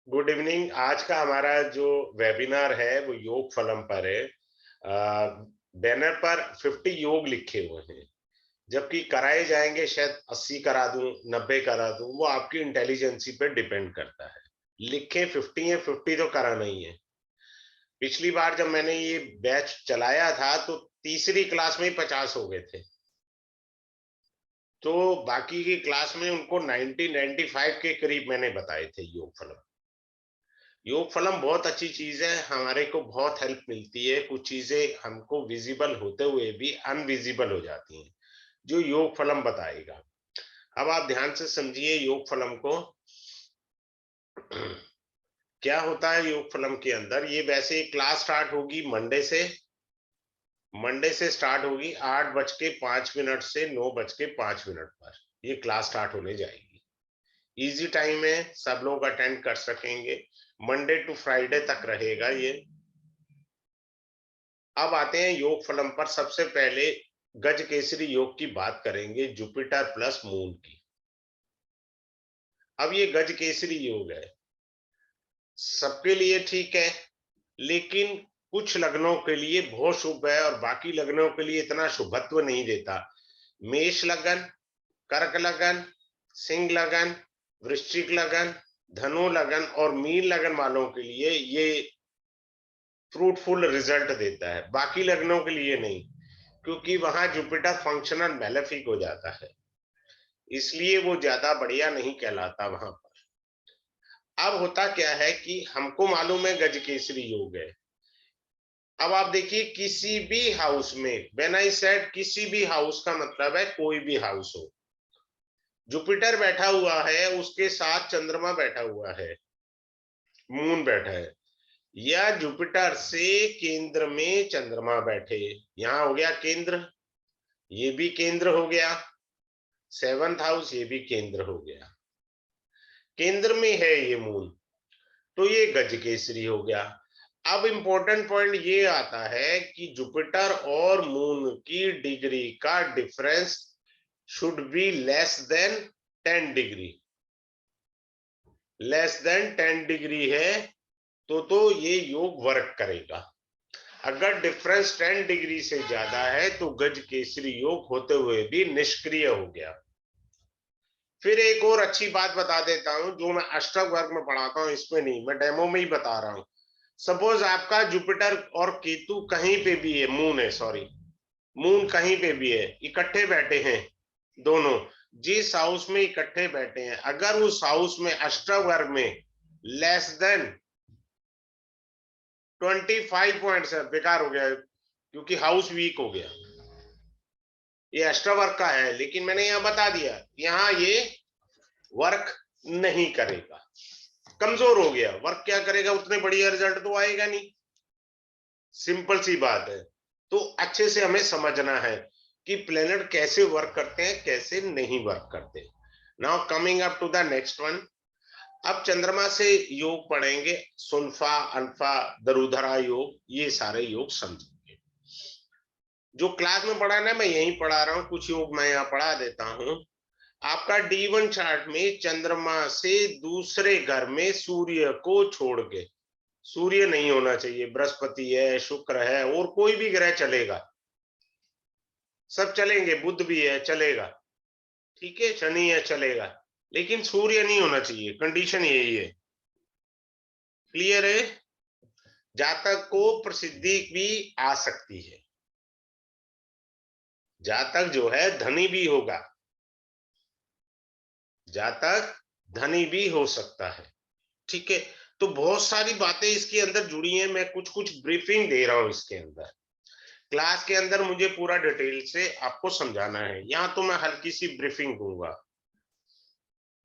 Good evening. आज का हमारा जो वेबिनार है वो योग फलम पर है। बैनर पर 50 योग लिखे हुए हैं, जबकि कराए जाएंगे शायद 80 करा दूं, 90 करा दूं, वो आपकी इंटेलिजेंसी पे डिपेंड करता है। लिखे 50 है, 50 तो करा नहीं है। पिछली बार जब मैंने ये बैच चलाया था तो तीसरी क्लास में ही 50 हो गए थे। तो बाकी की क्लास में उनको 90 95 के करीब मैंने बताए थे योग फलम। योग फलम बहुत अच्छी चीज है, हमारे को बहुत हेल्प मिलती है। कुछ चीजें हमको विजिबल होते हुए भी अनविजिबल हो जाती हैं, जो योग फलम बताएगा। अब आप ध्यान से समझिए योग फलम को। क्या होता है योग फलम के अंदर? ये वैसे क्लास स्टार्ट होगी मंडे से स्टार्ट होगी 8:05 से 9:05 पर। ये क्लास स्टार्ट होने जाएगी। इजी टाइम है, सब लोग अटेंड कर सकेंगे। मंडे टू फ्राइडे तक रहेगा ये। अब आते हैं योग फलम पर। सबसे पहले गज केसरी योग की बात करेंगे, जुपिटर प्लस मून की। अब ये गज केसरी योग है, सबके लिए ठीक है, लेकिन कुछ लग्नों के लिए बहुत शुभ है और बाकी लग्नों के लिए इतना शुभत्व नहीं देता। मेष लगन, कर्क लगन, सिंह लगन, वृश्चिक लगन, धनु लगन और मीन लगन वालों के लिए ये फ्रूटफुल रिजल्ट देता है, बाकी लग्नों के लिए नहीं, क्योंकि वहां जुपिटर फंक्शनल मैलेफिक हो जाता है, इसलिए वो ज्यादा बढ़िया नहीं कहलाता वहां पर। अब होता क्या है कि हमको मालूम है गज केसरी योग है। अब आप देखिए किसी भी हाउस में, व्हेन आई सेड किसी भी हाउस का मतलब है कोई भी हाउस हो, जुपिटर बैठा हुआ है, उसके साथ चंद्रमा बैठा हुआ है, मून बैठा है, या जुपिटर से केंद्र में चंद्रमा बैठे, यहां हो गया केंद्र, ये भी केंद्र हो गया, सेवंथ हाउस ये भी केंद्र हो गया, केंद्र में है ये मून, तो ये गज केसरी हो गया। अब इंपॉर्टेंट पॉइंट ये आता है कि जुपिटर और मून की डिग्री का difference should be less than 10 degree. Less than 10 degree है तो ये योग वर्क करेगा। अगर डिफरेंस 10 डिग्री से ज्यादा है तो गज केसरी योग होते हुए भी निष्क्रिय हो गया। फिर एक और अच्छी बात बता देता हूं, जो मैं अष्टक वर्ग में पढ़ाता हूं, इसमें नहीं, मैं डेमो में ही बता रहा हूं। सपोज आपका जुपिटर और केतु कहीं पे भी है, मून है, सॉरी, मून कहीं पे भी है, इकट्ठे बैठे हैं दोनों, जिस हाउस में इकट्ठे बैठे हैं, अगर उस हाउस में अष्टक वर्ग में लेस देन 25 पॉइंट्स है, बेकार हो गया, क्योंकि हाउस वीक हो गया। ये एक्स्ट्रा वर्क का है, लेकिन मैंने यहां बता दिया, यहां ये वर्क नहीं करेगा, कमजोर हो गया। वर्क क्या करेगा, उतने बढ़िया रिजल्ट तो आएगा नहीं। सिंपल सी बात है। तो अच्छे से हमें समझना है कि प्लेनेट कैसे वर्क करते हैं, कैसे नहीं वर्क करते। Now coming up to the next one. अब चंद्रमा से योग पढ़ेंगे, सुनफा, अनफा, दरुधरा योग, ये सारे योग समझेंगे। जो क्लास में पढ़ाना है मैं यहीं पढ़ा रहा हूं, कुछ योग मैं यहाँ पढ़ा देता हूं। आपका D1 चार्ट में चंद्रमा से दूसरे घर में सूर्य को छोड़ के, सूर्य नहीं होना चाहिए, बृहस्पति है, शुक्र है, और कोई भी ग्रह चलेगा, सब चलेंगे, बुध भी है चलेगा, ठीक है, शनि है चलेगा, लेकिन सूर्य नहीं होना चाहिए, कंडीशन यही है। क्लियर है? जातक को प्रसिद्धि भी आ सकती है, जातक जो है धनी भी होगा, जातक धनी भी हो सकता है, ठीक है। तो बहुत सारी बातें इसके अंदर जुड़ी हैं, मैं कुछ कुछ ब्रीफिंग दे रहा हूं इसके अंदर। क्लास के अंदर मुझे पूरा डिटेल से आपको समझाना है, यहां तो मैं हल्की सी ब्रीफिंग दूंगा।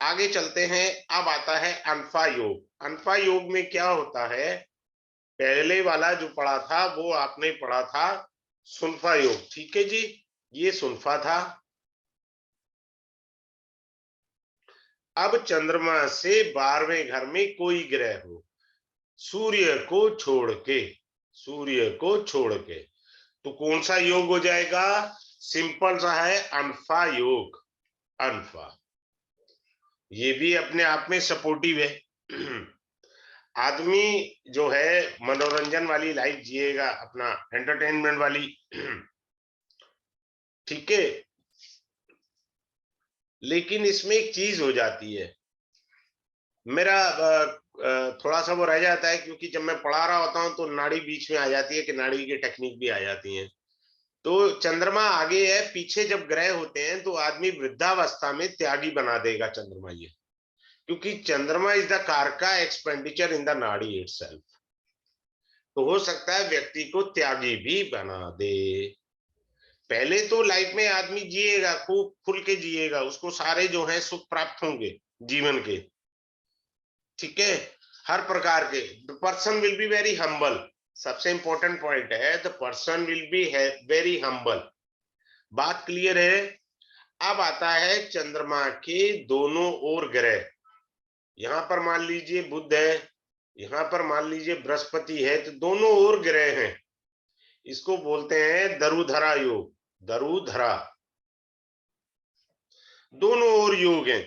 आगे चलते हैं। अब आता है अनफा योग। अनफा योग में क्या होता है? पहले वाला जो पढ़ा था वो आपने पढ़ा था सुनफा योग, ठीक है जी, ये सुनफा था। अब चंद्रमा से 12वें घर में कोई ग्रह हो, सूर्य को छोड़ के, सूर्य को छोड़ के, तो कौन सा योग हो जाएगा? सिंपल सा है, अनफा योग। अनफा ये भी अपने आप में सपोर्टिव है। आदमी जो है मनोरंजन वाली लाइफ जिएगा, अपना एंटरटेनमेंट वाली, ठीक है। लेकिन इसमें एक चीज हो जाती है, मेरा थोड़ा सा वो रह जाता है, क्योंकि जब मैं पढ़ा रहा होता हूँ तो नाड़ी बीच में आ जाती है, कि नाड़ी की टेक्निक भी आ जाती है। तो चंद्रमा आगे है, पीछे जब ग्रह होते हैं तो आदमी वृद्धावस्था में त्यागी बना देगा चंद्रमा ये, क्योंकि चंद्रमा इज द कारका एक्सपेंडिचर इन द नाड़ी इटसेल्फ। तो हो सकता है व्यक्ति को त्यागी भी बना दे। पहले तो लाइफ में आदमी जिएगा, खूब खुल के जिएगा, उसको सारे जो है सुख प्राप्त होंगे जीवन के, ठीक है, हर प्रकार के। The person will be very humble. सबसे इंपॉर्टेंट पॉइंट है, the person will be very humble. बात क्लियर है। अब आता है चंद्रमा के दोनों ओर ग्रह। यहां पर मान लीजिए बुध है, यहां पर मान लीजिए बृहस्पति है, तो दोनों ओर ग्रह हैं। इसको बोलते हैं दरुधरा योग। दरुधरा, दोनों ओर योग है।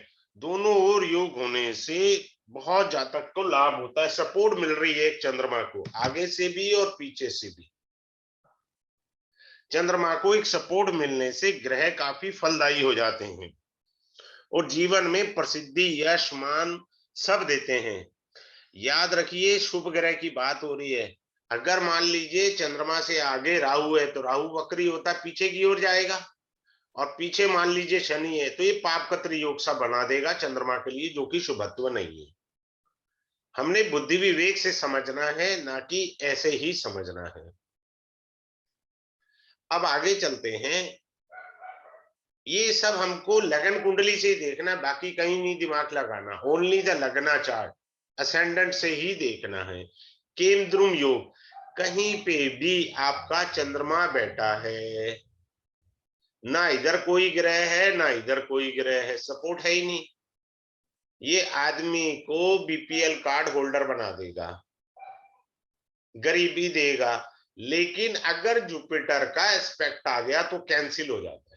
दोनों ओर योग होने से बहुत जातक को लाभ होता है, सपोर्ट मिल रही है एक चंद्रमा को, आगे से भी और पीछे से भी। चंद्रमा को एक सपोर्ट मिलने से ग्रह काफी फलदायी हो जाते हैं और जीवन में प्रसिद्धि, यश, मान सब देते हैं। याद रखिए, शुभ ग्रह की बात हो रही है। अगर मान लीजिए चंद्रमा से आगे राहु है, तो राहु वक्री होता है, पीछे की ओर जाएगा। और पीछे मान लीजिए शनि है, तो ये पापकत्र योग सा बना देगा चंद्रमा के लिए, जो कि शुभत्व नहीं है। हमने बुद्धि विवेक से समझना है, ना कि ऐसे ही समझना है। अब आगे चलते हैं। ये सब हमको लगन कुंडली से ही देखना, बाकी कहीं नहीं दिमाग लगाना। ओनली द लगना चार्ट, असेंडेंट से ही देखना है। केमद्रुम योग, कहीं पे भी आपका चंद्रमा बैठा है, ना इधर कोई ग्रह है ना इधर कोई ग्रह है, सपोर्ट है ही नहीं। ये आदमी को बीपीएल कार्ड होल्डर बना देगा, गरीबी देगा। लेकिन अगर जुपिटर का एस्पेक्ट आ गया तो कैंसिल हो जाता है।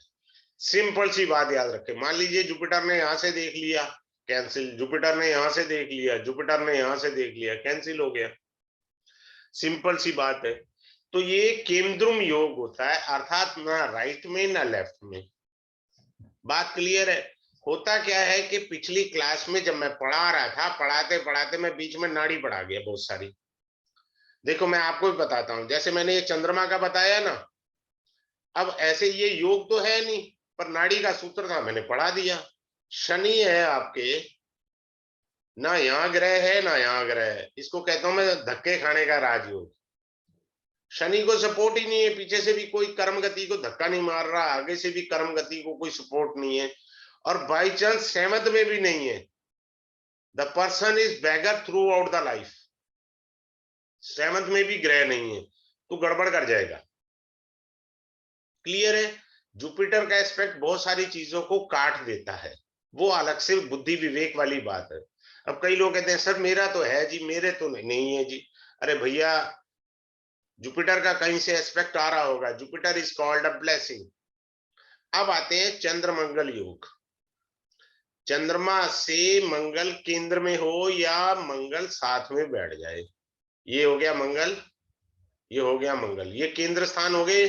सिंपल सी बात याद रखें। मान लीजिए जुपिटर ने यहां से देख लिया, कैंसिल। जुपिटर ने यहां से देख लिया, जुपिटर ने यहां से देख लिया, कैंसिल हो गया। सिंपल सी बात है। तो ये केमद्रुम योग होता है, अर्थात ना राइट में ना लेफ्ट में। बात क्लियर है। होता क्या है कि पिछली क्लास में जब मैं पढ़ा रहा था, पढ़ाते पढ़ाते मैं बीच में नाड़ी पढ़ा गया बहुत सारी। देखो मैं आपको भी बताता हूं, जैसे मैंने ये चंद्रमा का बताया ना, अब ऐसे ये योग तो है नहीं, पर नाड़ी का सूत्र था, मैंने पढ़ा दिया। शनि है आपके, ना यहाँ ग्रह है ना यहाँ ग्रह है, इसको कहता हूं मैं धक्के खाने का राजयोग। शनि को सपोर्ट ही नहीं है, पीछे से भी कोई कर्म गति को धक्का नहीं मार रहा, आगे से भी कर्म गति को कोई सपोर्ट नहीं है, और बाई चांस सहमत में भी नहीं है। The person is beggar throughout the life. Seventh में भी ग्रह नहीं है तो गड़बड़ कर जाएगा। क्लियर है। जुपिटर का एस्पेक्ट बहुत सारी चीजों को काट देता है, वो अलग से बुद्धि विवेक वाली बात है। अब कई लोग कहते हैं सर मेरा तो है जी, मेरे तो नहीं है जी। अरे भैया, जुपिटर का कहीं से एस्पेक्ट आ रहा होगा। Jupiter is called a blessing. अब आते हैं चंद्र मंगल योग। चंद्रमा से मंगल केंद्र में हो या मंगल साथ में बैठ जाए, ये हो गया मंगल, ये हो गया मंगल, ये केंद्र स्थान हो गए,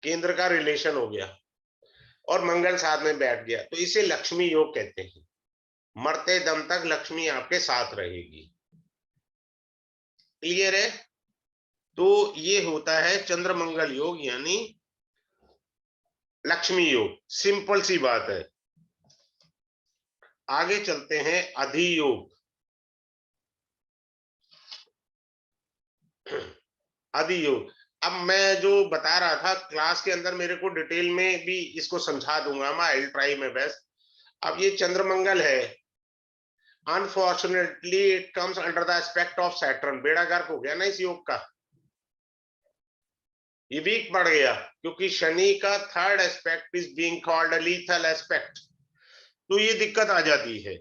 केंद्र का रिलेशन हो गया, और मंगल साथ में बैठ गया, तो इसे लक्ष्मी योग कहते हैं। मरते दम तक लक्ष्मी आपके साथ रहेगी। क्लियर है। तो ये होता है चंद्र मंगल योग, यानी लक्ष्मी योग। सिंपल सी बात है। आगे चलते हैं अधियोग। अधियोग, अब मैं जो बता रहा था क्लास के अंदर, मेरे को डिटेल में भी इसको समझा दूंगा, मैं आई ट्राई माय बेस्ट। अब ये चंद्रमंगल है, unfortunately it comes under the aspect of Saturn. बेड़ा गर्क हो गया ना इस योग का, ये वीक पड़ गया, क्योंकि शनि का third aspect is being called lethal aspect, तो ये दिक्कत आ जाती है।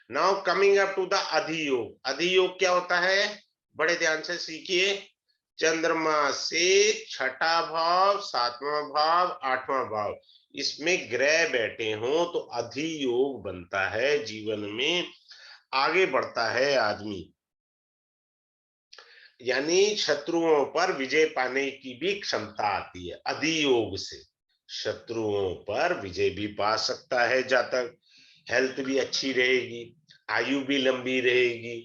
Now coming up to the adhiyoga. अधियोग क्या होता है, बड़े ध्यान से सीखिए। चंद्रमा से छठा भाव, सातवां भाव, आठवां भाव, इसमें ग्रह बैठे हों तो अधियोग बनता है। जीवन में आगे बढ़ता है आदमी। यानी शत्रुओं पर विजय पाने की भी क्षमता आती है अधियोग से। शत्रुओं पर विजय भी पा सकता है जातक, हेल्थ भी अच्छी रहेगी, आयु भी लंबी रहेगी।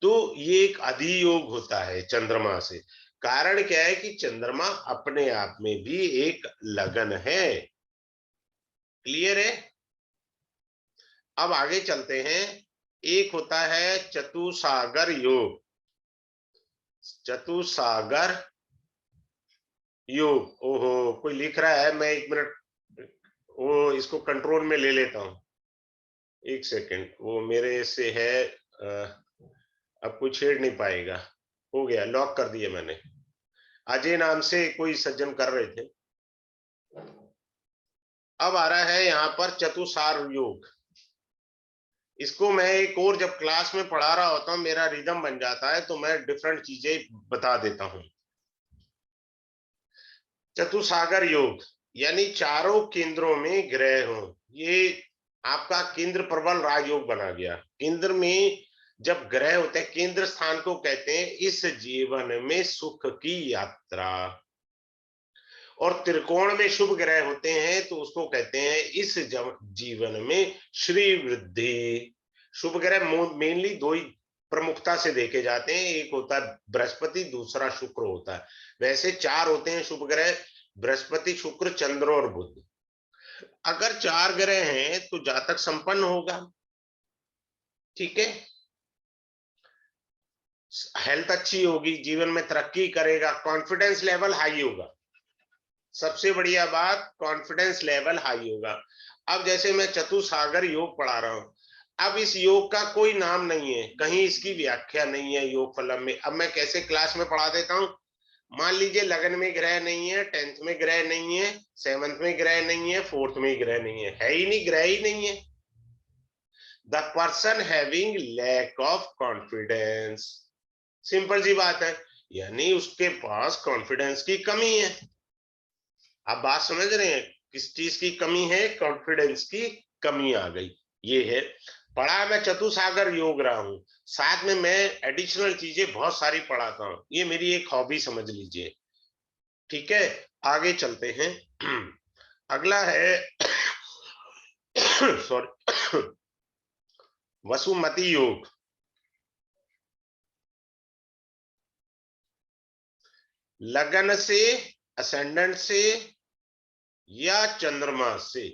तो ये एक अधियोग होता है चंद्रमा से। कारण क्या है कि चंद्रमा अपने आप में भी एक लगन है। क्लियर है? अब आगे चलते हैं। एक होता है चतुसागर योग। चतुसागर योग, ओहो कोई लिख रहा है, मैं 1 मिनट वो इसको कंट्रोल में ले लेता हूं। 1 सेकेंड, वो मेरे से है, अब कोई छेड़ नहीं पाएगा। हो गया, लॉक कर दिया मैंने। अजय नाम से कोई सज्जन कर रहे थे। अब आ रहा है यहाँ पर चतुसार योग। इसको मैं एक और जब क्लास में पढ़ा रहा होता हूं, मेरा रिदम बन जाता है, तो मैं डिफरेंट चीजें बता देता हूं। चतुसागर योग यानी चारों केंद्रों में ग्रह हो। ये आपका केंद्र प्रबल राजयोग बना गया। केंद्र में जब ग्रह होते हैं, केंद्र स्थान को कहते हैं इस जीवन में सुख की यात्रा। और त्रिकोण में शुभ ग्रह होते हैं तो उसको कहते हैं इस जीवन में श्री वृद्धि। शुभ ग्रह मेनली दो ही प्रमुखता से देखे जाते हैं, एक होता है बृहस्पति, दूसरा शुक्र होता है। वैसे 4 होते हैं शुभ ग्रह, बृहस्पति, शुक्र, चंद्र और बुध। अगर 4 ग्रह हैं तो जातक संपन्न होगा। ठीक है, हेल्थ अच्छी होगी, जीवन में तरक्की करेगा, कॉन्फिडेंस लेवल हाई होगा। सबसे बढ़िया बात, कॉन्फिडेंस लेवल हाई होगा। अब जैसे मैं चतुसागर योग पढ़ा रहा हूं, अब इस योग का कोई नाम नहीं है, कहीं इसकी व्याख्या नहीं है योग फलम में। अब मैं कैसे क्लास में पढ़ा देता हूं, मान लीजिए लगन में ग्रह नहीं है, 10th में ग्रह नहीं है, 7th में ग्रह नहीं है, 4th में ग्रह नहीं है ही नहीं, ग्रह ही नहीं है। The person having lack of confidence, simple सी बात है, यानी उसके पास कॉन्फिडेंस की कमी है। आप बात समझ रहे हैं, किस चीज की कमी है? कॉन्फिडेंस की कमी आ गई। ये है, पढ़ा मैं चतुसागर योग रहा हूं, साथ में मैं एडिशनल चीजें बहुत सारी पढ़ाता हूं, ये मेरी एक हॉबी समझ लीजिए। ठीक है, आगे चलते हैं। अगला है सॉरी, वसुमती योग। लगन से, असेंडेंट से या चंद्रमा से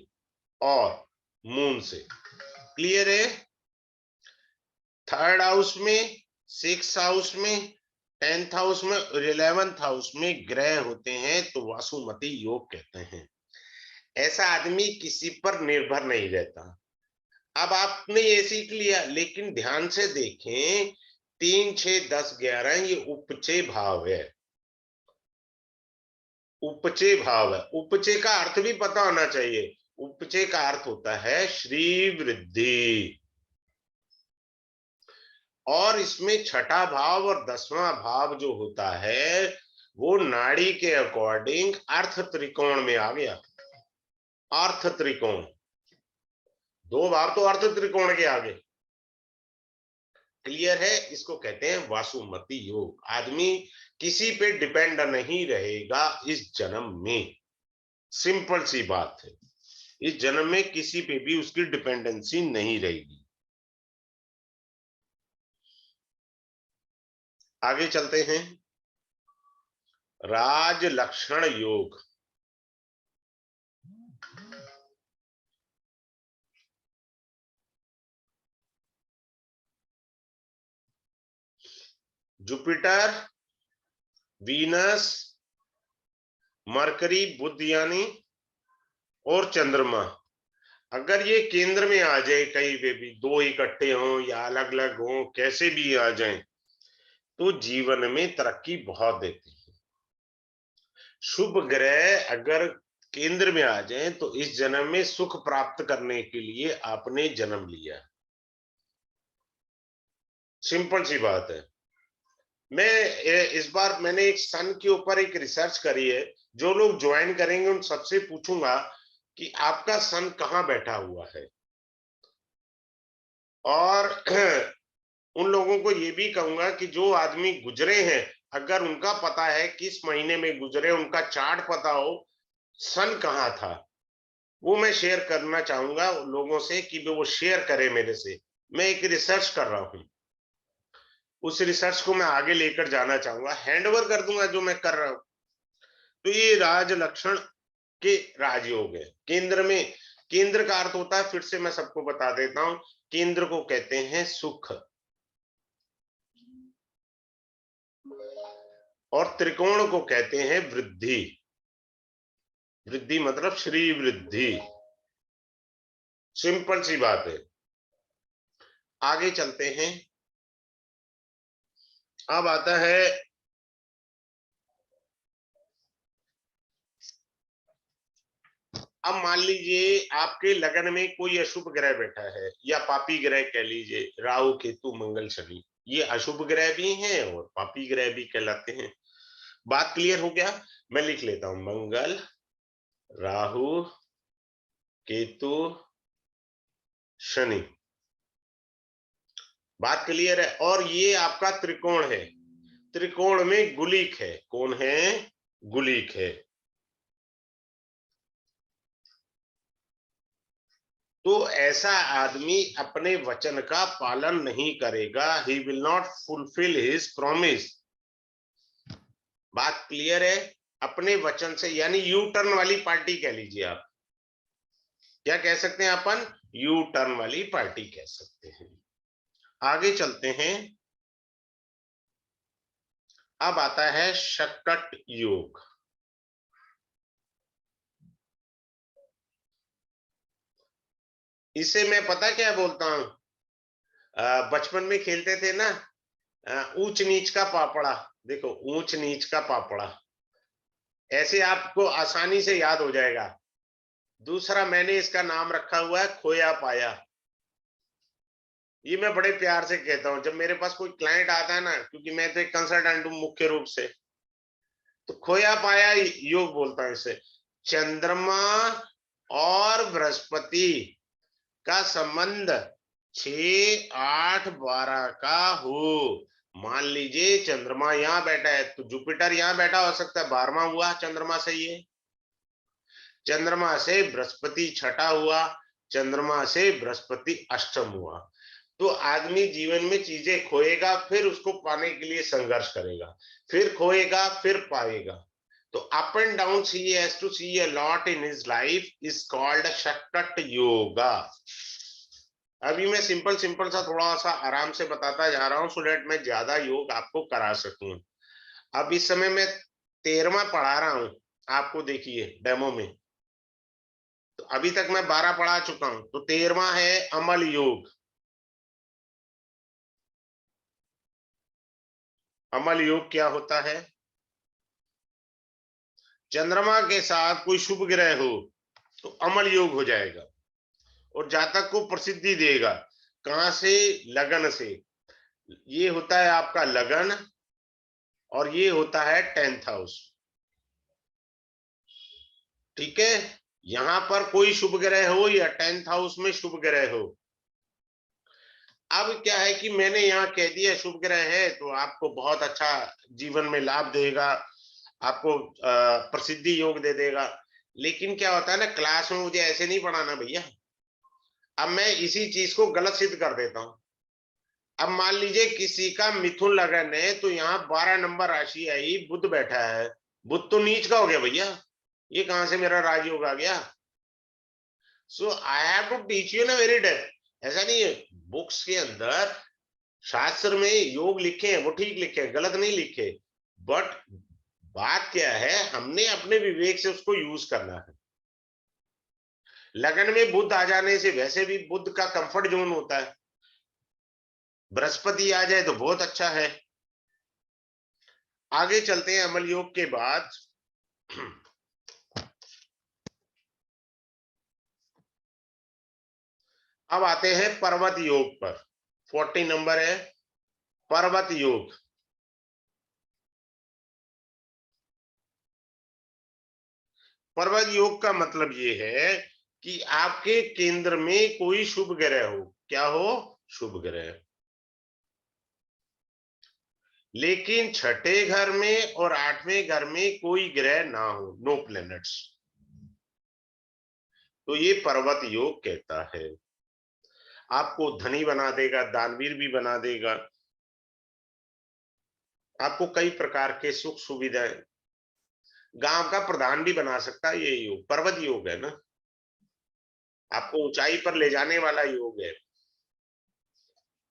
और मून से। क्लियर है? 3rd हाउस में, 6th हाउस में, 10th हाउस में और 11th हाउस में ग्रह होते हैं तो वासुमती योग कहते हैं। ऐसा आदमी किसी पर निर्भर नहीं रहता। अब आपने ये सीख लिया, लेकिन ध्यान से देखें, 3, 6, 10, 11 ये उपचय भाव है। उपचय भाव है, उपचय का अर्थ भी पता होना चाहिए। उपचय का अर्थ होता है श्री वृद्धि। और इसमें छठा भाव और 10वां भाव जो होता है वो नाड़ी के अकॉर्डिंग अर्थ त्रिकोण में आ गया। अर्थ त्रिकोण, 2 भाव तो अर्थ त्रिकोण के आगे। क्लियर है? इसको कहते हैं वासुमती योग। आदमी किसी पे डिपेंड नहीं रहेगा इस जन्म में। सिंपल सी बात है, इस जन्म में किसी पे भी उसकी डिपेंडेंसी नहीं रहेगी। आगे चलते हैं। राज लक्षण योग। जुपिटर, वीनस, मरकरी, बुध यानी और चंद्रमा, अगर ये केंद्र में आ जाए, कहीं पे भी 2 इकट्ठे हों या अलग अलग हों, कैसे भी आ जाएं, तो जीवन में तरक्की बहुत देती है। शुभ ग्रह अगर केंद्र में आ जाए तो इस जन्म में सुख प्राप्त करने के लिए आपने जन्म लिया। सिंपल सी बात है। मैं इस बार मैंने एक सन के ऊपर एक रिसर्च करी है। जो लोग ज्वाइन करेंगे उन सबसे पूछूंगा कि आपका सन कहाँ बैठा हुआ है। और उन लोगों को ये भी कहूंगा कि जो आदमी गुजरे हैं, अगर उनका पता है किस महीने में गुजरे, उनका चार्ट पता हो, सन कहाँ था, वो मैं शेयर करना चाहूंगा लोगों से कि वो शेयर करे मेरे से। मैं एक रिसर्च कर रहा हूं, उस रिसर्च को मैं आगे लेकर जाना चाहूंगा, हैंडओवर कर दूंगा जो मैं कर रहा हूं। तो ये राज लक्षण के राजयोग है। केंद्र में, केंद्र का अर्थ होता है, फिर से मैं सबको बता देता हूं, केंद्र को कहते हैं सुख, और त्रिकोण को कहते हैं वृद्धि। वृद्धि मतलब श्री वृद्धि। सिंपल सी बात है। आगे चलते हैं। अब आता है, अब मान लीजिए आपके लगन में कोई अशुभ ग्रह बैठा है, या पापी ग्रह कह लीजिए, राहु केतु मंगल शनि, ये अशुभ ग्रह भी हैं और पापी ग्रह भी कहलाते हैं। बात क्लियर हो गया? मैं लिख लेता हूं, मंगल, राहु, केतु, शनि। बात क्लियर है? और ये आपका त्रिकोण है, त्रिकोण में गुलिक है। कौन है? गुलिक है। तो ऐसा आदमी अपने वचन का पालन नहीं करेगा, he will not fulfil his promise. बात क्लियर है? अपने वचन से, यानी यू टर्न वाली पार्टी कह लीजिए आप। क्या कह सकते हैं अपन? यू टर्न वाली पार्टी कह सकते हैं। आगे चलते हैं। अब आता है शकट योग। इसे मैं पता क्या बोलता हूं, बचपन में खेलते थे ना, ऊंच नीच का पापड़ा। देखो, ऊंच नीच का पापड़ा, ऐसे आपको आसानी से याद हो जाएगा। दूसरा मैंने इसका नाम रखा हुआ है खोया पाया। ये मैं बड़े प्यार से कहता हूं जब मेरे पास कोई क्लाइंट आता है ना, क्योंकि मैं तो एक कंसल्टेंट हूं मुख्य रूप से, तो खोया पाया योग बोलता हूं इसे। चंद्रमा और बृहस्पति का संबंध 6, 8, 12 का हो। मान लीजिए चंद्रमा यहां बैठा है, तो जुपिटर यहां बैठा हो सकता है, 12वां हुआ चंद्रमा से। ये चंद्रमा से बृहस्पति छठा हुआ, चंद्रमा से बृहस्पति अष्टम हुआ। तो आदमी जीवन में चीजें खोएगा, फिर उसको पाने के लिए संघर्ष करेगा, फिर खोएगा, फिर पाएगा। तो up and down he has to see a lot in his life is called Shakat yoga. अभी मैं सिंपल सिंपल सा थोड़ा सा आराम से बताता जा रहा हूं, सो डेट मैं ज्यादा योग आपको करा सकूं। अब इस समय मैं 13वां पढ़ा रहा हूं आपको, देखिए डेमो में। तो अभी तक मैं 12 पढ़ा चुका हूं, तो 13वां है अमल योग। अमल योग क्या होता है? चंद्रमा के साथ कोई शुभ ग्रह हो तो अमल योग हो जाएगा, और जातक को प्रसिद्धि देगा। कहां से? लगन से। ये होता है आपका लगन, और ये होता है 10th हाउस। ठीक है? यहां पर कोई शुभ ग्रह हो या 10th हाउस में शुभ ग्रह हो। अब क्या है कि मैंने यहाँ कह दिया शुभ ग्रह है तो आपको बहुत अच्छा जीवन में लाभ देगा, आपको प्रसिद्धि योग दे देगा। लेकिन क्या होता है ना, क्लास में मुझे ऐसे नहीं पढ़ाना भैया। अब मैं इसी चीज को गलत सिद्ध कर देता हूं। अब मान लीजिए किसी का मिथुन लगन है, तो यहाँ 12 नंबर राशि आई, बुध बैठा है। बुध तो नीच का हो गया भैया, ये कहां से मेरा राजयोग आ गया? So I have to teach you ना वेरी डेप्थ। ऐसा नहीं है, बुक्स के अंदर शास्त्र में योग लिखे हैं, वो ठीक लिखे हैं, गलत नहीं लिखे। बट बात क्या है, हमने अपने विवेक से उसको यूज करना है। लगन में बुध आ जाने से वैसे भी बुध का कंफर्ट जोन होता है, बृहस्पति आ जाए तो बहुत अच्छा है। आगे चलते हैं अमल योग के बाद। अब आते हैं पर्वत योग पर। 40 नंबर है पर्वत योग। पर्वत योग का मतलब ये है कि आपके केंद्र में कोई शुभ ग्रह हो। क्या हो? शुभ ग्रह। लेकिन छठे घर में और आठवें घर में कोई ग्रह ना हो, नो प्लैनेट्स, तो ये पर्वत योग कहता है। आपको धनी बना देगा, दानवीर भी बना देगा, आपको कई प्रकार के सुख सुविधाएं, गांव का प्रधान भी बना सकता है। ये योग पर्वत योग है ना, आपको ऊंचाई पर ले जाने वाला योग है,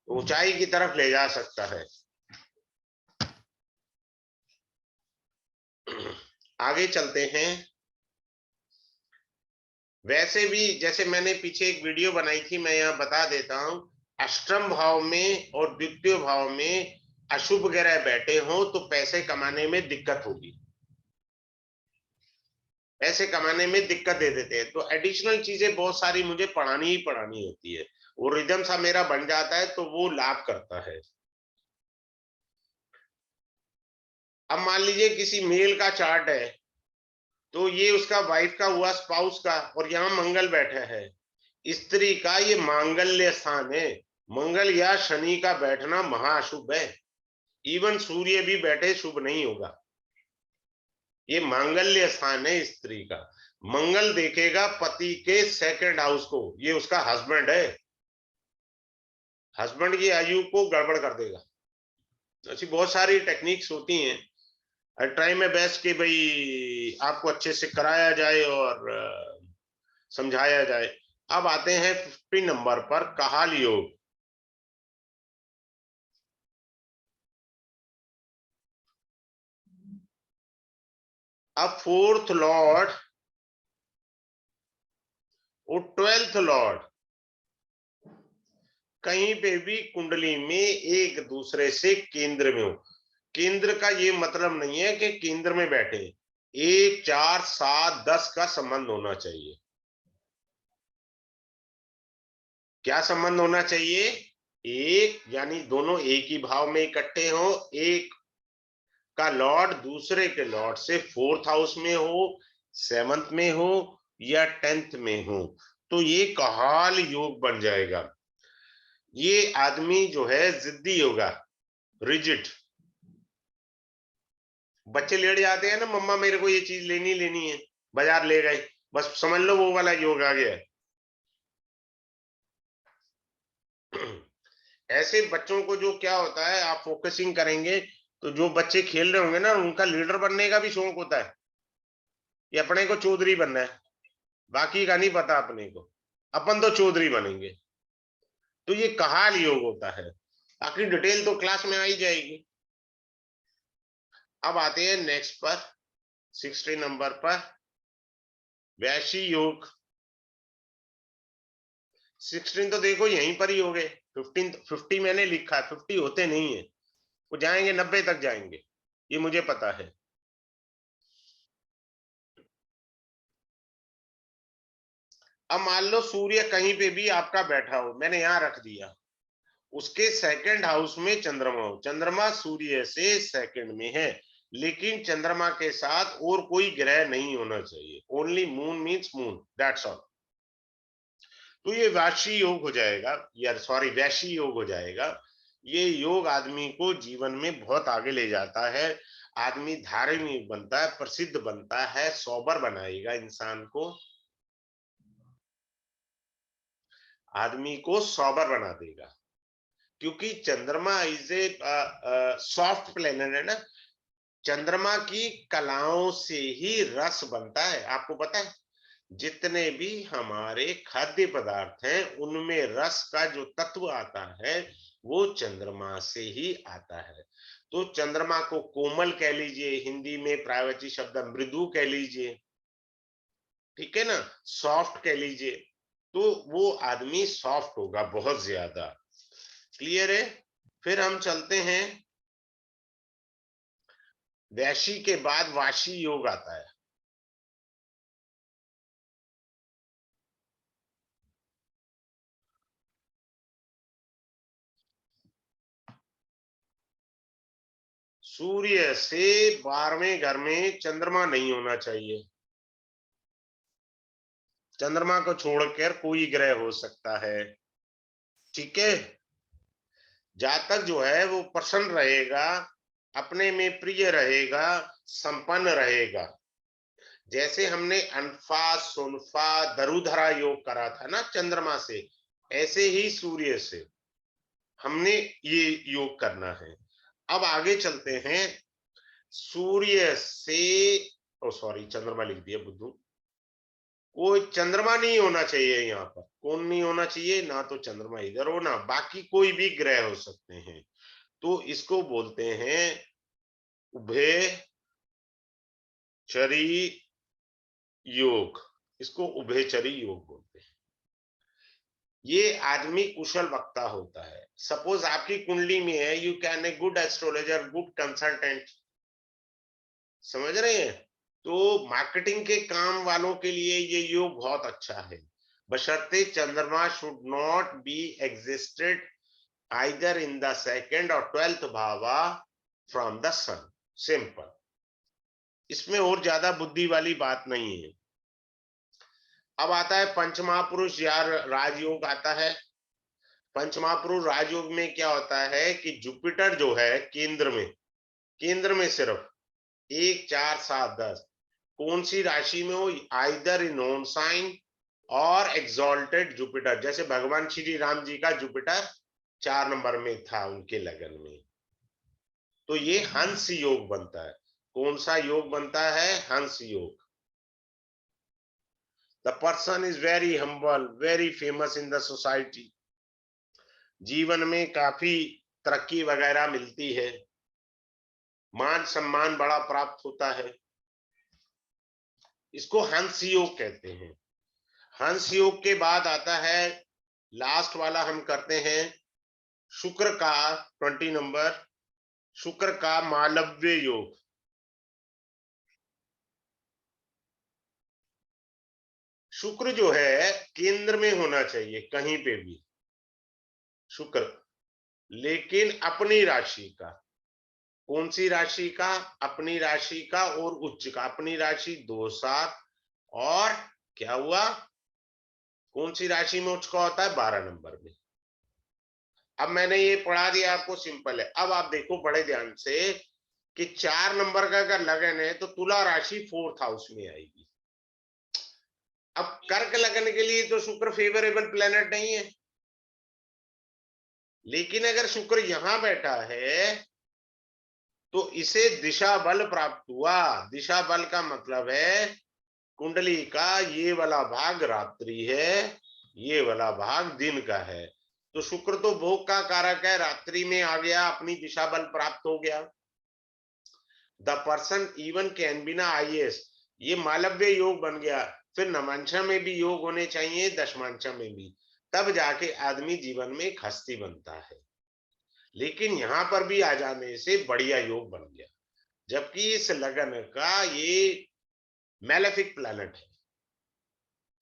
ऊंचाई की तरफ ले जा सकता है। आगे चलते हैं। वैसे भी जैसे मैंने पीछे एक वीडियो बनाई थी, मैं यहां बता देता हूं, अष्टम भाव में और द्वितीय भाव में अशुभ ग्रह बैठे हो तो पैसे कमाने में दिक्कत होगी, पैसे कमाने में दिक्कत दे देते हैं। तो एडिशनल चीजें बहुत सारी मुझे पढ़ानी ही पढ़ानी होती है, वो रिदम सा मेरा बन जाता है तो वो लाभ करता है। अब मान लीजिए किसी मेल का चार्ट है, तो ये उसका वाइफ का हुआ, स्पाउस का, और यहाँ मंगल बैठा है, स्त्री का ये मांगल्य स्थान है। मंगल या शनि का बैठना महाअशुभ है, इवन सूर्य भी बैठे शुभ नहीं होगा। ये मांगल्य स्थान है स्त्री का। मंगल देखेगा पति के सेकंड हाउस को, ये उसका हस्बैंड है, हस्बैंड की आयु को गड़बड़ कर देगा। ऐसी बहुत सारी टेक्निक्स होती हैं, आई ट्राई माय बेस्ट कि भाई आपको अच्छे से कराया जाए और समझाया जाए। अब आते हैं 50 नंबर पर, काल योग। अब फोर्थ लॉर्ड और 12th लॉर्ड कहीं पे भी कुंडली में एक दूसरे से केंद्र में हो। केंद्र का ये मतलब नहीं है कि केंद्र में बैठे, 1, 4, 7, 10 का संबंध होना चाहिए। क्या संबंध होना चाहिए? एक, यानी दोनों एक ही भाव में इकट्ठे हो, एक का लॉर्ड दूसरे के लॉर्ड से 4th हाउस में हो, 7th में हो या 10th में हो, तो ये काल योग बन जाएगा। ये आदमी जो है जिद्दी होगा, रिजिड। बच्चे लेट जाते हैं ना, मम्मा मेरे को ये चीज लेनी लेनी है, बाजार ले गए, बस समझ लो वो वाला योग आ गया है। ऐसे बच्चों को जो क्या होता है, आप फोकसिंग करेंगे तो जो बच्चे खेल रहे होंगे ना, उनका लीडर बनने का भी शौक होता है, ये अपने को चौधरी बनना है, बाकी का नहीं पता अपने को, अपन तो चौधरी बनेंगे। तो ये कहाल योग होता है, बाकी डिटेल तो क्लास में आ ही जाएगी। अब आते हैं नेक्स्ट पर, 60 नंबर पर, वैशी योग। 16 तो देखो यहीं पर ही हो गए, 50 मैंने लिखा है, 50 होते नहीं है, वो जाएंगे 90 तक जाएंगे, ये मुझे पता है। अब मान लो सूर्य कहीं पे भी आपका बैठा हो, मैंने यहां रख दिया, उसके सेकंड हाउस में चंद्रमा हो, चंद्रमा सूर्य से सेकंड में है, लेकिन चंद्रमा के साथ और कोई ग्रह नहीं होना चाहिए, only moon means moon, that's all. तो ये वाशी योग हो जाएगा, या सॉरी वैशी योग हो जाएगा। ये योग आदमी को जीवन में बहुत आगे ले जाता है, आदमी धार्मिक बनता है, प्रसिद्ध बनता है, सोबर बनाएगा इंसान को, आदमी को सोबर बना देगा। क्योंकि चंद्रमा इज ए सॉफ्ट प्लेनेट है ना, चंद्रमा की कलाओं से ही रस बनता है। आपको पता है जितने भी हमारे खाद्य पदार्थ हैं उनमें रस का जो तत्व आता है वो चंद्रमा से ही आता है। तो चंद्रमा को कोमल कह लीजिए, हिंदी में प्रायवाची शब्द मृदु कह लीजिए, ठीक है ना, सॉफ्ट कह लीजिए, तो वो आदमी सॉफ्ट होगा बहुत ज्यादा। क्लियर है? फिर हम चलते हैं, वैशी के बाद वाशी योग आता है। सूर्य से 12वें घर में चंद्रमा नहीं होना चाहिए, चंद्रमा को छोड़कर कोई ग्रह हो सकता है, ठीक है। जातक जो है वो प्रसन्न रहेगा, अपने में प्रिय रहेगा, संपन्न रहेगा। जैसे हमने अनफा सुनफा दरुधरा योग करा था ना चंद्रमा से, ऐसे ही सूर्य से हमने ये योग करना है। अब आगे चलते हैं। सूर्य से, ओ सॉरी चंद्रमा लिख दिया बुद्धू, कोई चंद्रमा नहीं होना चाहिए यहाँ पर। कौन नहीं होना चाहिए? ना तो चंद्रमा इधर हो, ना बाकी कोई भी ग्रह हो सकते हैं। तो इसको बोलते हैं उभयचरी योग। इसको उभयचरी योग बोलते हैं। ये आदमी कुशल वक्ता होता है। सपोज आपकी कुंडली में है, you can a good astrologer, good consultant, समझ रहे हैं? तो मार्केटिंग के काम वालों के लिए ये योग बहुत अच्छा है, बशर्ते चंद्रमा should not be existed either in the second or 12th भावा फ्रॉम द सन। सिंपल, इसमें और ज्यादा बुद्धि वाली बात नहीं है। अब आता है पंचमहापुरुष या राजयोग आता है। पंचमहापुरुष राजयोग में क्या होता है कि जुपिटर जो है केंद्र में सिर्फ 1 4 7 10 कौन सी राशि में हो, आइदर इन ओन साइन और एक्सॉल्टेड जुपिटर। जैसे भगवान श्री राम जी का जुपिटर 4 नंबर में था उनके लगन में, तो ये हंस योग बनता है। कौन सा योग बनता है? हंस योग। The person is very humble, very famous in the society. जीवन में काफी तरक्की वगैरह मिलती है, मान सम्मान बड़ा प्राप्त होता है। इसको हंस योग कहते हैं। हंस योग के बाद आता है लास्ट वाला, हम करते हैं शुक्र का 20 नंबर, शुक्र का मालव्य योग। शुक्र जो है केंद्र में होना चाहिए कहीं पे भी शुक्र, लेकिन अपनी राशि का। कौन सी राशि का? अपनी राशि का और उच्च का। अपनी राशि 2 7 और क्या हुआ, कौन सी राशि में उच्च का होता है? 12 नंबर में। अब मैंने ये पढ़ा दिया आपको, सिंपल है। अब आप देखो बड़े ध्यान से कि 4 नंबर का अगर लगन है तो तुला राशि 4th हाउस में आएगी। अब कर्क लगन के लिए तो शुक्र फेवरेबल प्लेनेट नहीं है, लेकिन अगर शुक्र यहां बैठा है तो इसे दिशा बल प्राप्त हुआ। दिशा बल का मतलब है कुंडली का ये वाला भाग रात्रि है, ये वाला भाग दिन का है। तो शुक्र तो भोग का कारक है, रात्रि में आ गया, अपनी दिशा बल प्राप्त हो गया। The person even can be ना IAS, ये मालव्य योग बन गया। फिर नवांशा में भी योग होने चाहिए, दशमांशा में भी, तब जाके आदमी जीवन में एक हस्ती बनता है। लेकिन यहां पर भी आ जाने से बढ़िया योग बन गया, जबकि इस लगन का ये मैलेफिक प्लैनेट है,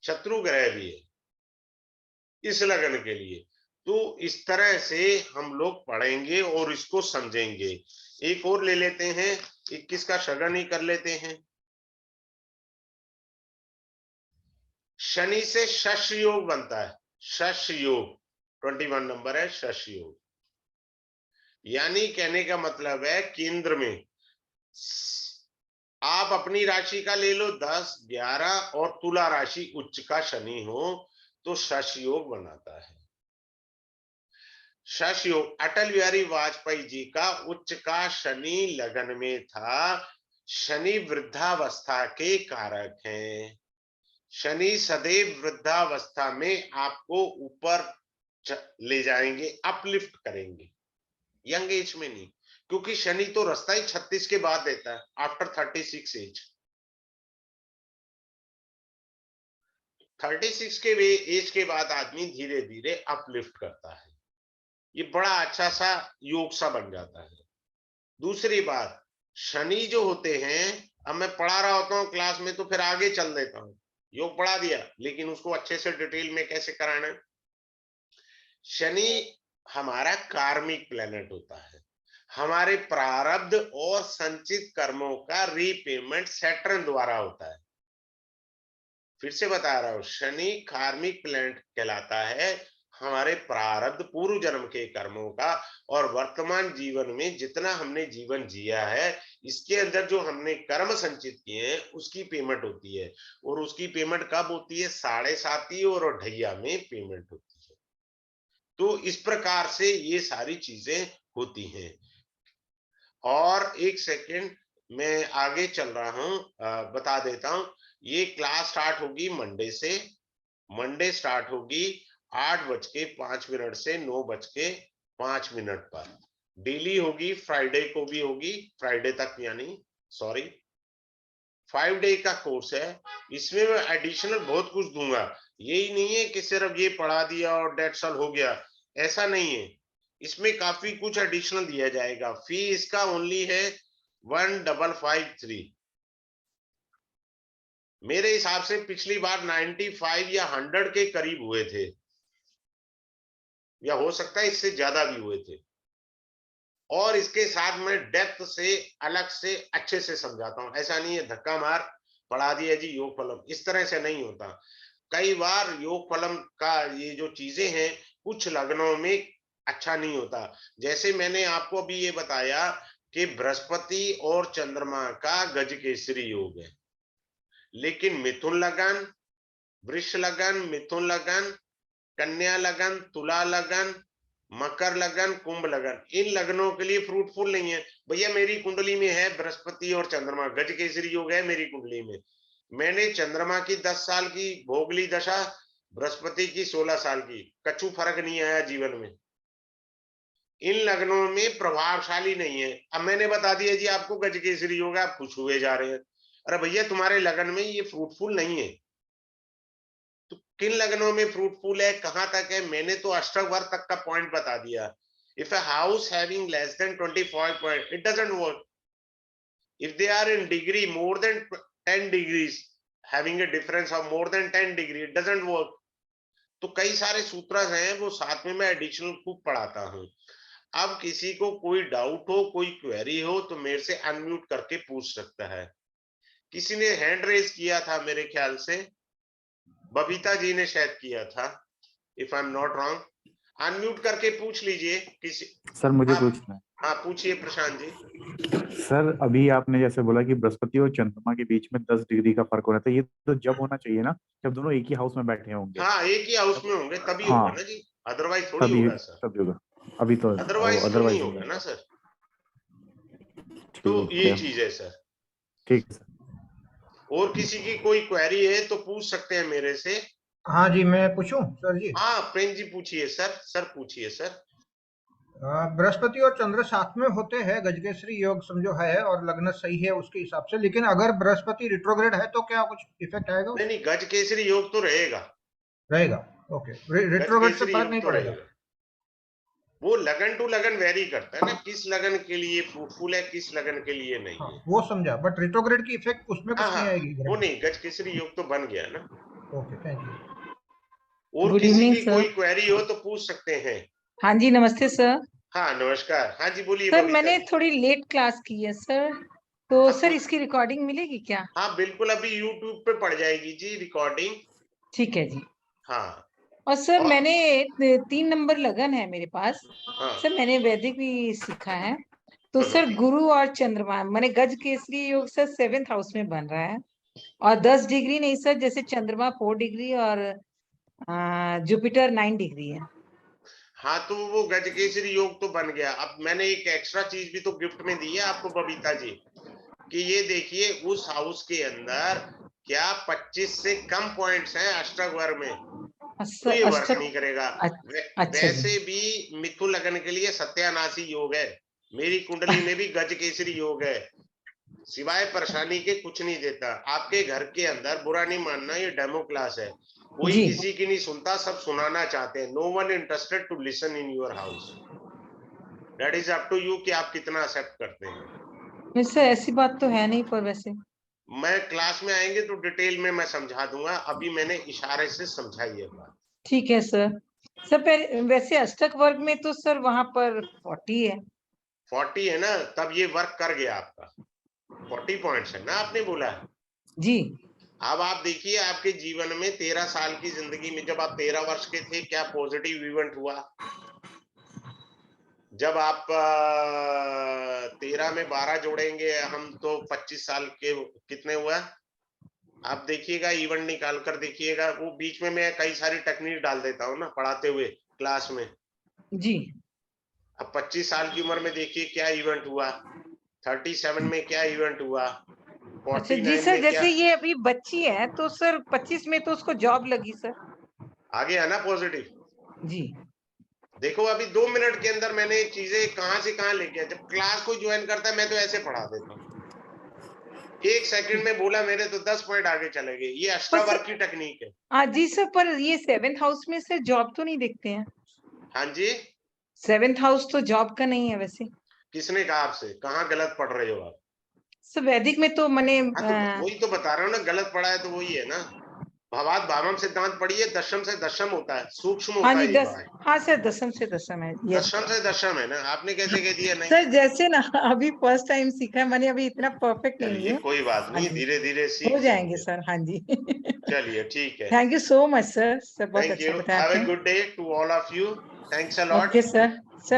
शत्रु ग्रह भी है इस लगन के लिए। तो इस तरह से हम लोग पढ़ेंगे और इसको समझेंगे। एक और ले लेते हैं, 21 का शगन ही कर लेते हैं। शनि से शश योग बनता है। शश योग 21 नंबर है, शश योग। यानी कहने का मतलब है केंद्र में आप अपनी राशि का ले लो 10 11 और तुला राशि उच्च का शनि हो तो शश योग बनाता है। शश योग, अटल बिहारी वाजपेयी जी का उच्च का शनि लगन में था। शनि वृद्धावस्था के कारक हैं। शनि सदैव वृद्धावस्था में आपको ऊपर ले जाएंगे, अपलिफ्ट करेंगे, यंग एज में नहीं। क्योंकि शनि तो रास्ता ही 36 के बाद देता है, आफ्टर 36 एज। 36 के एज के बाद आदमी धीरे धीरे अपलिफ्ट करता है। ये बड़ा अच्छा सा योग सा बन जाता है। दूसरी बात, शनि जो होते हैं, अब मैं पढ़ा रहा होता हूँ क्लास में तो फिर आगे चल देता हूँ, योग पढ़ा दिया, लेकिन उसको अच्छे से डिटेल में कैसे कराना है। शनि हमारा कार्मिक प्लेनेट होता है। हमारे प्रारब्ध और संचित कर्मों का रीपेमेंट सैटर्न द्वारा होता है। फिर से बता रहा हूं, शनि कार्मिक प्लेनेट कहलाता है। हमारे प्रारब्ध पूर्व जन्म के कर्मों का और वर्तमान जीवन में जितना हमने जीवन जिया है, इसके अंदर जो हमने कर्म संचित किए हैं उसकी पेमेंट होती है। और उसकी पेमेंट कब होती है? 7.5 और 2.5 में पेमेंट होती है। तो इस प्रकार से ये सारी चीजें होती हैं। और एक सेकंड, मैं आगे चल रहा हूं, बता देता हूं। ये क्लास स्टार्ट होगी मंडे से। मंडे स्टार्ट होगी 8:05 से 9:05 पर। डेली होगी, फ्राइडे को भी होगी, फ्राइडे तक, यानी सॉरी 5 डे का कोर्स है। इसमें मैं एडिशनल बहुत कुछ दूंगा। यही नहीं है कि सिर्फ ये पढ़ा दिया और डेट्स ऑल हो गया, ऐसा नहीं है। इसमें काफी कुछ एडिशनल दिया जाएगा। फी इसका ओनली है 1553। मेरे हिसाब से पिछली बार 95 या 100 के करीब हुए थे, या हो सकता है इससे ज्यादा भी हुए थे। और इसके साथ मैं डेप्थ से अलग से अच्छे से समझाता हूं। ऐसा नहीं है धक्का मार पढ़ा दिया जी योग फलम, इस तरह से नहीं होता। कई बार योग फलम का ये जो चीजें हैं कुछ लग्नों में अच्छा नहीं होता। जैसे मैंने आपको अभी ये बताया कि बृहस्पति और चंद्रमा का गज केसरी योग है, लेकिन मिथुन लगन, वृष लगन, मिथुन लगन, कन्या लगन, तुला लगन, मकर लगन, कुंभ लगन, इन लगनों के लिए फ्रूटफुल नहीं है। भैया मेरी कुंडली में है बृहस्पति और चंद्रमा, गज केसरी योग है मेरी कुंडली में। मैंने चंद्रमा की 10 साल की भोग ली दशा, बृहस्पति की 16 साल की, कछु फर्क नहीं आया जीवन में। इन लग्नों में प्रभावशाली नहीं है। अब मैंने बता दिया जी आपको गज केसरी योग है, आप खुश हुए जा रहे हैं। अरे भैया तुम्हारे लगन में ये फ्रूटफुल नहीं है। तो किन लगनों में फ्रूटफुल है, कहां तक है? मैंने तो अष्टक वर्ग तक का पॉइंट बता दिया। If a house having less than 25 point, it doesn't work. If they are in degree more than 10 degrees, having a difference of more than 10 degree, it doesn't work। तो कई सारे सूत्र हैं, वो साथ में मैं एडिशनल खूब पढ़ाता हूँ। अब किसी को कोई डाउट हो, कोई क्वेरी हो तो मेरे से अनम्यूट करके पूछ सकता है। किसी ने हैंड रेज किया था मेरे ख्याल से, बबीता जी ने शायद किया था, if I am not wrong. Unmute करके पूछ लीजिए किसी। सर मुझे हाँ पूछना है। हाँ, पूछिए प्रशांत जी। सर अभी आपने जैसे बोला कि बृहस्पति और चंद्रमा के बीच में 10 डिग्री का फर्क होना था, ये तो जब होना चाहिए ना जब दोनों एक ही हाउस में बैठे होंगे। हाँ, एक ही हाउस तब में होंगे तभी होगा हाँ, ना जी, अदरवाइज थोड़ी तभी होगा सर। तभी होगा। अभी तो अदरवाइज तो नहीं अदरवाइज नहीं होगा ना होगा। सर। तो ठीक ये है। चीज है सर। ठीक है सर। और किसी की कोई क्वेरी है तो पूछ सकते हैं मेरे से। हाँ जी, मैं पूछूं सर जी? हाँ प्रेम जी पूछिए सर। सर पूछिए सर। बृहस्पति और चंद्र साथ में होते हैं, गजकेसरी योग समझो है और लग्न सही है उसके हिसाब से, लेकिन अगर बृहस्पति रिट्रोग्रेड है तो क्या कुछ इफेक्ट आएगा नहीं उसका? नहीं, गज केसरी योग तो रहेगा। रहेगा। ओके, गज रिट्रोग्रेड से केसरी फर्क योग नहीं तो पड़ेगा? रहेगा। वो लगन टू लगन वेरी करता है ना, किस लगन के लिए फ्रूटफुल है, किस लगन के लिए हाँ नहीं है। वो समझा, बट रिट्रोग्रेड की इफेक्ट उसमें हाँ कुछ हाँ, नहीं आएगी वो ग्रह? नहीं, गज केसरी योग तो बन गया ना। Okay, thank you. और गुड किसी इवनिंग की सर। कोई क्वेरी हो तो पूछ सकते हैं। हाँ जी, नमस्ते सर। हाँ नमस्कार, हाँ जी बोलिए सर बबीता मैंने जी। थोड़ी लेट क्लास की है सर, तो हाँ सर इसकी रिकॉर्डिंग मिलेगी क्या? हाँ बिल्कुल, अभी यूट्यूब पे पड़ जाएगी जी रिकॉर्डिंग। ठीक है जी। हाँ। और सर और मैंने 3 नंबर लगन है मेरे पास। हाँ। सर मैंने वैदिक भी सीखा है। तो सर गुरु और चंद्रमा मैंने गज केसरी योग सर 7th हाउस में बन रहा है, और 10 डिग्री नहीं सर, जैसे चंद्रमा 4 डिग्री और जुपिटर 9 डिग्री है। हाँ तो वो गजकेसरी योग तो बन गया। अब मैंने एक एक्स्ट्रा चीज भी तो गिफ्ट में दी है आपको बबीता जी, कि ये देखिए उस हाउस के अंदर क्या 25 से कम पॉइंट्स हैं अष्टक वर्ग में, तो ये वर्क नहीं करेगा। अच्छा जी। वैसे भी मिथुन लगन के लिए सत्यानाशी योग है, मेरी कुंडली में भी गज केसरी योग है, सिवाय परेशानी के कुछ नहीं देता। आपके घर के अंदर, बुरा नहीं मानना, ये डेमो क्लास है, कोई जी। किसी की नहीं सुनता, सब सुनाना चाहते हैं। No one interested to listen in your house. That is up to you कि आप कितना एक्सेप्ट करते हैं। वैसे ऐसी बात तो है नहीं, पर वैसे मैं क्लास में आएंगे तो डिटेल में मैं समझा दूंगा, अभी मैंने इशारे से समझाई है बात। ठीक है सर। सर वैसे अष्टक वर्ग में तो सर वहां पर 40 है। 40 है ना, तब ये वर्क कर गया आपका। 40 पॉइंट्स है ना आपने बोला है। जी। अब आप देखिए आपके जीवन में 13 साल की जिंदगी में जब आप 13 वर्ष के थे, क्या पॉजिटिव इवेंट हुआ? जब आप 13 में 12 जोड़ेंगे हम तो 25 साल के कितने हुआ? आप देखिएगा, इवेंट निकाल कर देखिएगा। वो बीच में मैं कई सारी टेक्निक डाल देता हूँ ना पढ़ाते हुए क्लास में। जी। अब 25 साल की उम्र में देखिए क्या इवेंट हुआ, 37 में क्या इवेंट हुआ, अच्छा जी 49 सर, में क्या जैसे ये अभी बच्ची है तो सर 25 में तो उसको जॉब लगी सर। आ गया ना पॉजिटिव? जी। देखो अभी 2 मिनट के अंदर मैंने चीजें कहां से कहां लेके आया। जब क्लास को ज्वाइन करता है मैं तो ऐसे पढ़ा देता हूँ, 1 सेकंड में बोला मेरे तो 10 पॉइंट आगे चले गए। ये अष्टावर्ग की टेक्निक है। हाँ जी सर, पर ये 7th हाउस में सर जॉब तो नहीं देखते हैं। हाँ जी, 7th हाउस तो जॉब का नहीं है वैसे। किसने कहा आपसे? कहाँ गलत पढ़ रहे हो आप? सर वैदिक में तो मैंने हाँ तो वही तो बता रहा हूँ ना, गलत पढ़ा है तो वही है ना। भवात भावम सिद्धांत पढ़िए, दशम से दशम होता है, सूक्ष्म हाँ होता जी है ये 10, भाई। हाँ सर दशम से दशम है। यस दशम से दशम है ना, आपने कैसे कह दिया नहीं? सर, जैसे ना अभी फर्स्ट टाइम सीखा है मैंने, अभी इतना परफेक्ट नहीं चलिए हूँ। कोई बात हाँ नहीं, जी, धीरे धीरे हो सीख जाएंगे जाएंगे। सर। हाँ जी चलिए ठीक है। Thank you so much sir, sir बहुत थैंक अच्छा यू, बताया हैव ए आपने। Good day to all of you. Thanks a lot. Okay sir. Sir